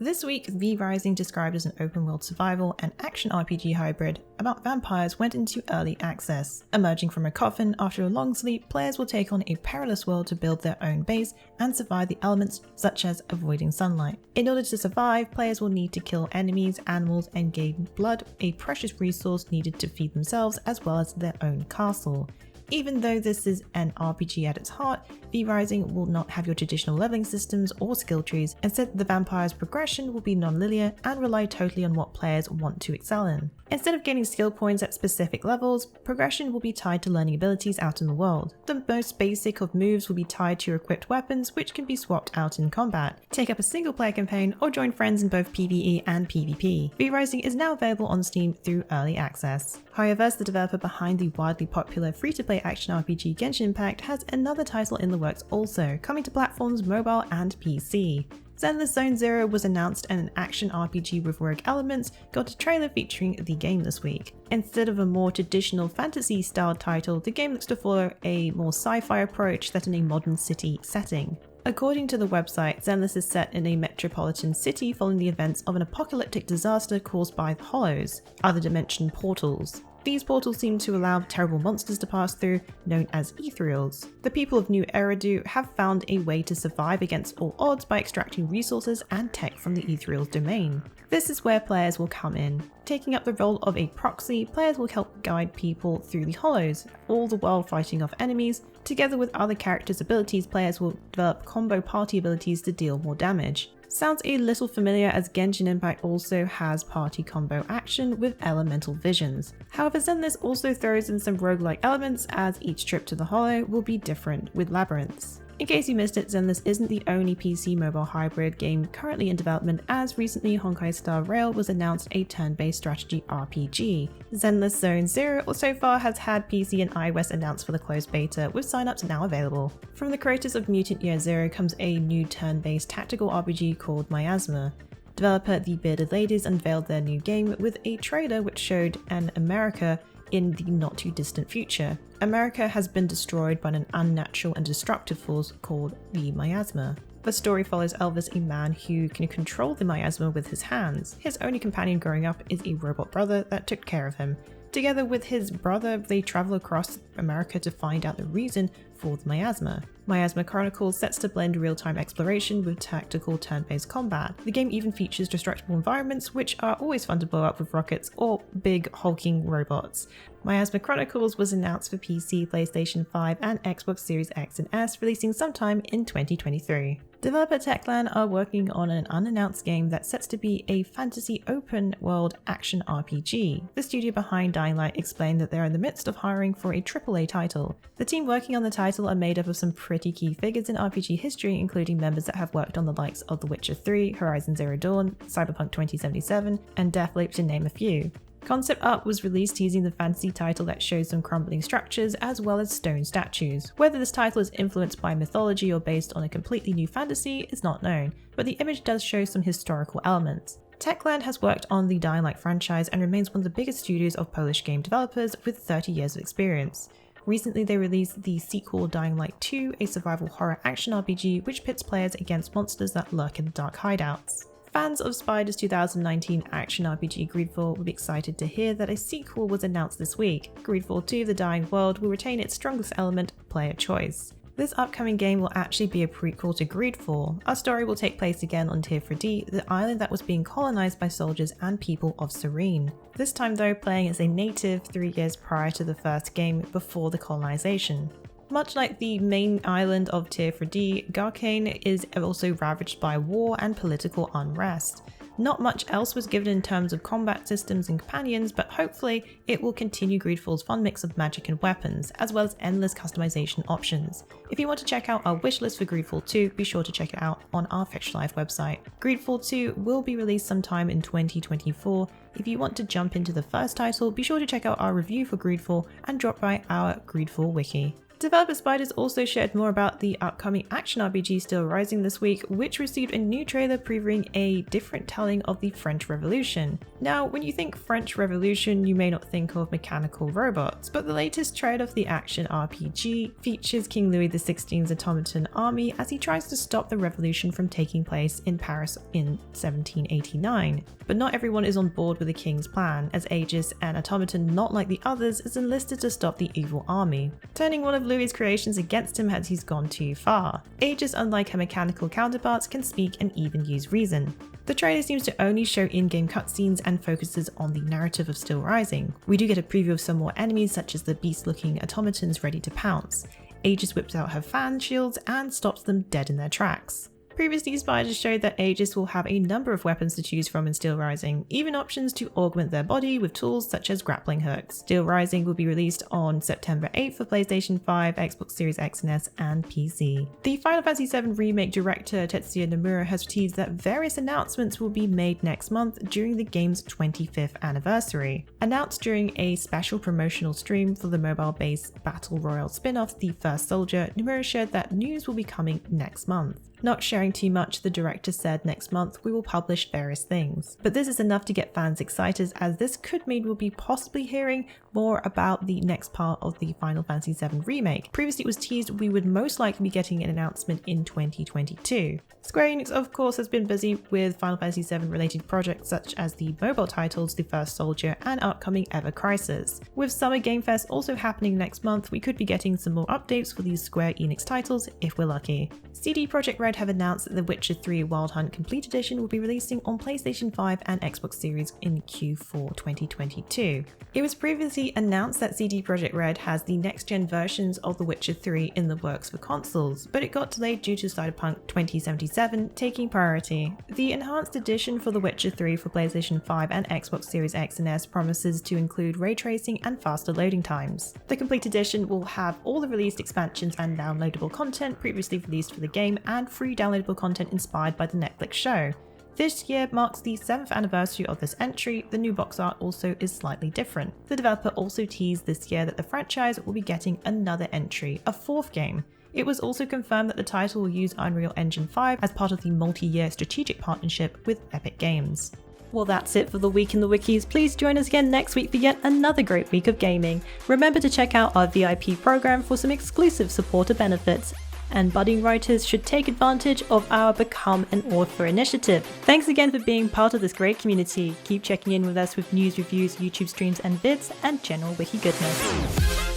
This week, V-Rising, described as an open-world survival and action RPG hybrid about vampires, went into early access. Emerging from a coffin after a long sleep, players will take on a perilous world to build their own base and survive the elements such as avoiding sunlight. In order to survive, players will need to kill enemies, animals, and gain blood, a precious resource needed to feed themselves as well as their own castle. Even though this is an RPG at its heart, V-Rising will not have your traditional leveling systems or skill trees. Instead, the vampire's progression will be non-linear and rely totally on what players want to excel in. Instead of gaining skill points at specific levels, progression will be tied to learning abilities out in the world. The most basic of moves will be tied to your equipped weapons, which can be swapped out in combat. Take up a single player campaign or join friends in both PvE and PvP. V-Rising is now available on Steam through early access. Hoyoverse, the developer behind the wildly popular free-to-play action RPG Genshin Impact, has another title in the works also, coming to platforms mobile and PC. Zenless Zone Zero was announced, and an action RPG with rogue elements got a trailer featuring the game this week. Instead of a more traditional fantasy-styled title, the game looks to follow a more sci-fi approach set in a modern city setting. According to the website, Zenless is set in a metropolitan city following the events of an apocalyptic disaster caused by the Hollows, other dimension portals. These portals seem to allow terrible monsters to pass through, known as ethereals. The people of New Eridu have found a way to survive against all odds by extracting resources and tech from the ethereal's domain. This is where players will come in. Taking up the role of a proxy, players will help guide people through the Hollows, all the while fighting off enemies. Together with other characters' abilities, players will develop combo party abilities to deal more damage. Sounds a little familiar, as Genshin Impact also has party combo action with elemental visions. However, Zenless also throws in some roguelike elements, as each trip to the Hollow will be different with labyrinths. In case you missed it, Zenless isn't the only PC mobile hybrid game currently in development, as recently Honkai Star Rail was announced a turn-based strategy RPG. Zenless Zone Zero so far has had PC and iOS announced for the closed beta, with signups now available. From the creators of Mutant Year Zero comes a new turn-based tactical RPG called Miasma. Developer The Bearded Ladies unveiled their new game with a trailer which showed an America in the not too distant future. America has been destroyed by an unnatural and destructive force called the Miasma. The story follows Elvis, a man who can control the Miasma with his hands. His only companion growing up is a robot brother that took care of him. Together with his brother, they travel across America to find out the reason for the Miasma. Miasma Chronicles sets to blend real-time exploration with tactical turn-based combat. The game even features destructible environments, which are always fun to blow up with rockets or big hulking robots. Miasma Chronicles was announced for PC, PlayStation 5 and Xbox Series X and S, releasing sometime in 2023. Developer Techland are working on an unannounced game that's set to be a fantasy open-world action RPG. The studio behind Dying Light explained that they're in the midst of hiring for a AAA title. The team working on the title are made up of some pretty key figures in RPG history, including members that have worked on the likes of The Witcher 3, Horizon Zero Dawn, Cyberpunk 2077, and Deathloop, to name a few. Concept art was released teasing the fantasy title that shows some crumbling structures as well as stone statues. Whether this title is influenced by mythology or based on a completely new fantasy is not known, but the image does show some historical elements. Techland has worked on the Dying Light franchise and remains one of the biggest studios of Polish game developers with 30 years of experience. Recently, they released the sequel Dying Light 2, a survival horror action RPG which pits players against monsters that lurk in the dark hideouts. Fans of Spider's 2019 action RPG Greedfall will be excited to hear that a sequel was announced this week. Greedfall 2: The Dying World will retain its strongest element, player choice. This upcoming game will actually be a prequel to Greedfall. Our story will take place again on Tier 4D, the island that was being colonized by soldiers and people of Serene. This time though, playing as a native 3 years prior to the first game before the colonization. Much like the main island of Tier 4D, Garkane is also ravaged by war and political unrest. Not much else was given in terms of combat systems and companions, but hopefully it will continue Greedfall's fun mix of magic and weapons, as well as endless customization options. If you want to check out our wishlist for Greedfall 2, be sure to check it out on our Fextralife website. Greedfall 2 will be released sometime in 2024. If you want to jump into the first title, be sure to check out our review for Greedfall and drop by our Greedfall wiki. Developer Spiders also shared more about the upcoming action RPG Steelrising this week, which received a new trailer previewing a different telling of the French Revolution. Now, when you think French Revolution, you may not think of mechanical robots, but the latest trailer of the action RPG features King Louis XVI's automaton army as he tries to stop the revolution from taking place in Paris in 1789. But not everyone is on board with the king's plan, as Aegis, an automaton not like the others, is enlisted to stop the evil army, turning one of Louis' creations against him as he's gone too far. Aegis, unlike her mechanical counterparts, can speak and even use reason. The trailer seems to only show in-game cutscenes and focuses on the narrative of Steelrising. We do get a preview of some more enemies, such as the beast-looking automatons ready to pounce. Aegis whips out her fan shields and stops them dead in their tracks. Previously, Spiders showed that Aegis will have a number of weapons to choose from in Steelrising, even options to augment their body with tools such as grappling hooks. Steelrising will be released on September 8th for PlayStation 5, Xbox Series X and S, and PC. The Final Fantasy VII Remake director Tetsuya Nomura has teased that various announcements will be made next month during the game's 25th anniversary. Announced during a special promotional stream for the mobile-based Battle Royale spin-off The First Soldier, Nomura shared that news will be coming next month. Not sharing too much, the director said next month we will publish various things. But this is enough to get fans excited, as this could mean we'll be possibly hearing more about the next part of the Final Fantasy VII Remake. Previously it was teased we would most likely be getting an announcement in 2022. Square Enix of course has been busy with Final Fantasy VII related projects such as the mobile titles The First Soldier and upcoming Ever Crisis. With Summer Game Fest also happening next month, we could be getting some more updates for these Square Enix titles if we're lucky. CD Projekt Red have announced that The Witcher 3 Wild Hunt Complete Edition will be releasing on PlayStation 5 and Xbox Series in Q4 2022. It was previously announced that CD Projekt Red has the next-gen versions of The Witcher 3 in the works for consoles, but it got delayed due to Cyberpunk 2077 taking priority. The enhanced edition for The Witcher 3 for PlayStation 5 and Xbox Series X and S promises to include ray tracing and faster loading times. The complete edition will have all the released expansions and downloadable content previously released for the game and free downloadable content inspired by the Netflix show. This year marks the 7th anniversary of this entry. The new box art also is slightly different. The developer also teased this year that the franchise will be getting another entry, a 4th game. It was also confirmed that the title will use Unreal Engine 5 as part of the multi-year strategic partnership with Epic Games. Well, that's it for the Week in the Wikis. Please join us again next week for yet another great week of gaming. Remember to check out our VIP program for some exclusive supporter benefits. And budding writers should take advantage of our Become an Author initiative. Thanks again for being part of this great community. Keep checking in with us with news, reviews, YouTube streams and vids, and general wiki goodness.